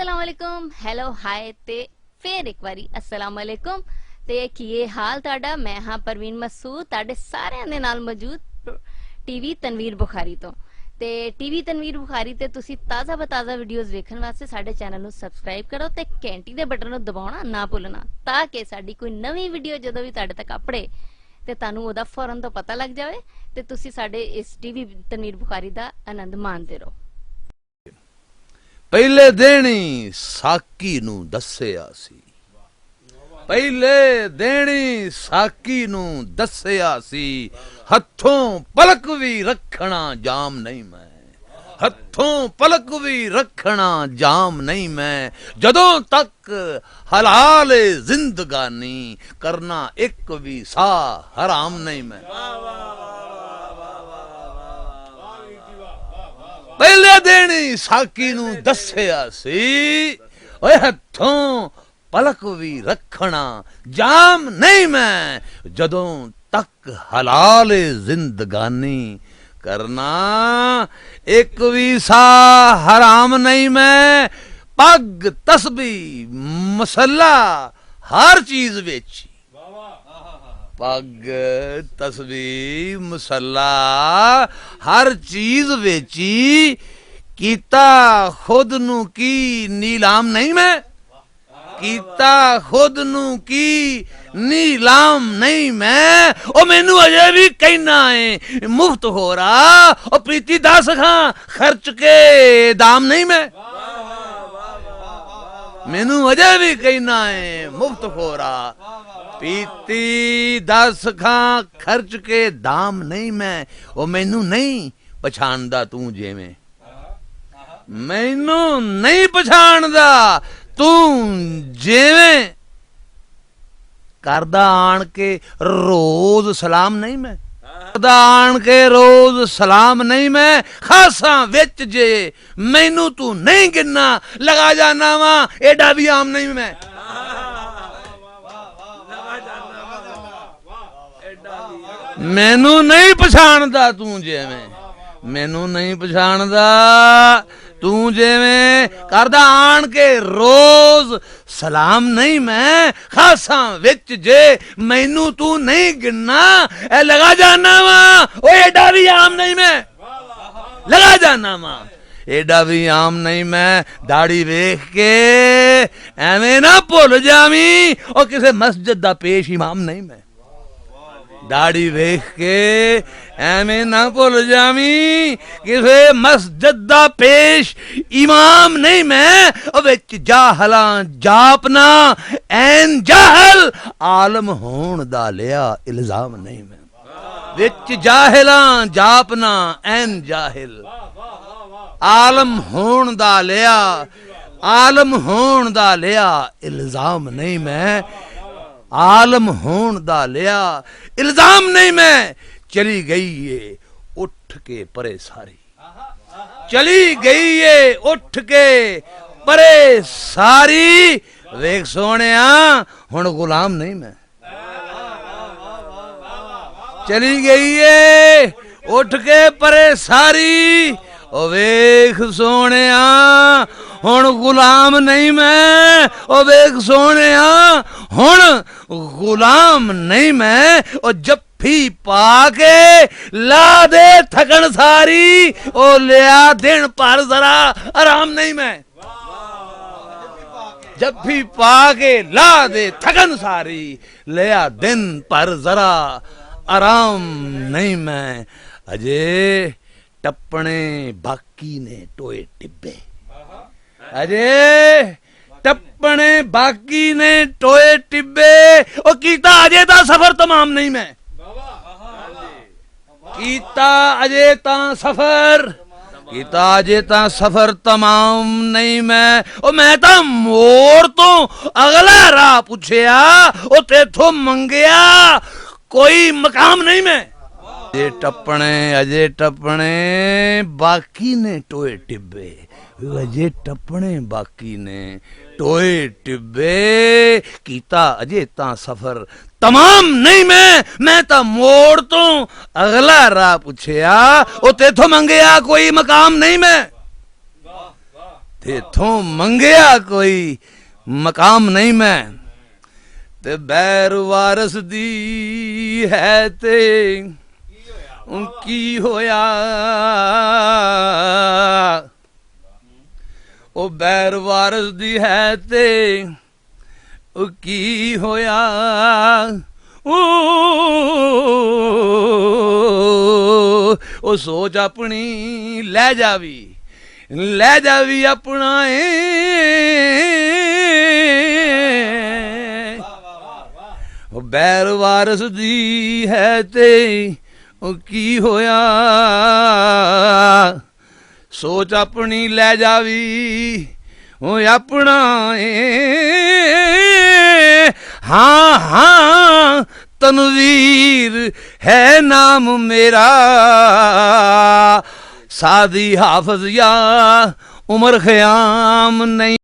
अस्सलाम वालेकुम hello hi ते फिर एक बारी अस्सलाम वालेकुम ते की हाल ताड़ा। मैं हाँ परवीन मसूद ताड़े सारे दे नाल मौजूद टीवी तनवीर बुखारी तो ते टीवी तनवीर बुखारी ते तुसी ताज़ा बताज़ा वीडियोस देखने वास्ते साडे चैनल नु सब्सक्राइब करो ते घंटी दे बटन नु दबाउणा ना भुल्लना ताकि साडी कोई नवी वीडियो जदों भी ताड़े तक अपड़े ते तानू ओदा फौरन तो पता लग जाए ते तुसी साडे इस टीवी तनवीर बुखारी दा आनंद माणदे रहो। पहले देनी साकी नू दस्सिया सी, पहले देनी साकी नू दस्सिया सी, हथों पलक भी रखना जाम नहीं मैं, हथों पलक भी रखना जाम नहीं मैं, जदों तक हलाल जिंदगानी करना एक भी सा हराम नहीं मैं। पहले देनी साकी नू दस्सिया सी, ओए हथों पलक भी रखना जाम नहीं मैं, जदों तक हलाल जिंदगानी करना एक भी सा हराम नहीं मैं। पग तस्बी मसला हर चीज वेची, पग तस्बी मसला हर चीज वेची, कीता खुद नू की नीलाम नहीं मैं, कीता खुद नू की नीलाम नहीं मैं। ओ मैनू अजे भी कहना है मुफ्त हो रहा, ओ प्रीति दस खां खर्च के दाम नहीं मैं, मैनू अजे भी कहना है मुफ्त हो रहा, पीती दस खां खर्च के दाम नहीं मैं। ओ मैनू नहीं पछाणदा तू जेवें, मैनू नहीं पछाणदा तू जेवें, करदा आण के रोज सलाम नहीं मैं, करदा आण के रोज सलाम नहीं मैं। खासा विच जे मैनू तू नहीं गिनना, लगा जाना वा एडा भी आम नहीं मैं, मैनू नहीं पछाणदा तू जेवें, मैनू नहीं पछाणदा तू जेवें, करदा आण के रोज सलाम नहीं मैं। खासा विच जे मैनू तू नहीं गिनना, ए लगा जाना वा ओ एडा भी आम नहीं मैं, लगा जाना वा एडा भी आम नहीं मैं। दाढ़ी वेख के एवें ना भुल जावी, ओ किसे मस्जिद दा पेश इमाम नहीं मैं, दाढ़ी वेख के एवें ना भुल जावी, किसे मस्जिद दा पेश इमाम नहीं मैं। विच जाहलां जापना ऐन जाहल, आलम होण दा लिया इल्जाम नहीं मैं, विच जाहलां जापना ऐन जाहिल, आलम होण दा लिया, आलम होण दा लिया इल्जाम नहीं मैं, आलम होण दा लिया इल्जाम नहीं मैं। चली गई ये उठ के परे सारी, चली गई ये उठ के परे सारी, वेख सोहणिया हुण गुलाम नहीं मैं, चली गई ये उठ के परे सारी, ओ वेख सोहणिया हुण गुलाम नहीं मैं, ओ वेख सोहणिया हुण गुलाम नहीं मैं। ओ जफ्फी पाके ला दे थकन सारी, ओ लिया दिन पर जरा आराम नहीं मैं, जफ्फी पाके ला दे थकन सारी, लिया दिन पर जरा आराम नहीं मैं। अजे टप्पणे बाकी ने टोए टिब्बे, अजे टप्पणे बाकी ने टोए टिब्बे, ओ कीता अजे ता सफर तमाम नहीं मैं, कीता अजे ता सफर, कीता अजे ता सफर तमाम नहीं मैं। ओ मैं ता मोर तो अगला राह पुछया, ओ तेथों मंगया कोई मकाम नहीं मैं। अजे टप्पणे बाकी ने टोए टिब्बे, अजे टप्पणे बाकी ने टोए टिब्बे, कीता अजे ता सफर तमाम नहीं मैं ता मोड़ तो अगला राह पुछया, ओ तेथों मंगया कोई मकाम नहीं मैं। ਤੇ ਇਥੋਂ ਮੰਗਿਆ ਕੋਈ ਮਕਾਮ ਨਹੀਂ ਮੈਂ ਤੇ ਬੈਰ ਵਾਰਸ ਦੀ ਹੈ ਤੇ ਕੀ ਹੋਇਆ ਉਹ ਬੈਰ ਵਾਰਸ ਦੀ ਹੈ ਤੇ ਉਹ ਕੀ ਹੋਇਆ ਉਹ ਸੋਚ ਆਪਣੀ ਲੈ ਜਾਵੀ ਆਪਣਾ ਉਹ ਬੈਰ ਵਾਰਸ ਦੀ ਹੈ ਤੇ ਉਹ ਕੀ ਹੋਇਆ ਸੋਚ ਆਪਣੀ ਲੈ ਜਾਵੀ ਉਹ ਆਪਣਾ हाँ हाँ तनवीर है नाम मेरा सादी हाफिज या उमर ख़याम नहीं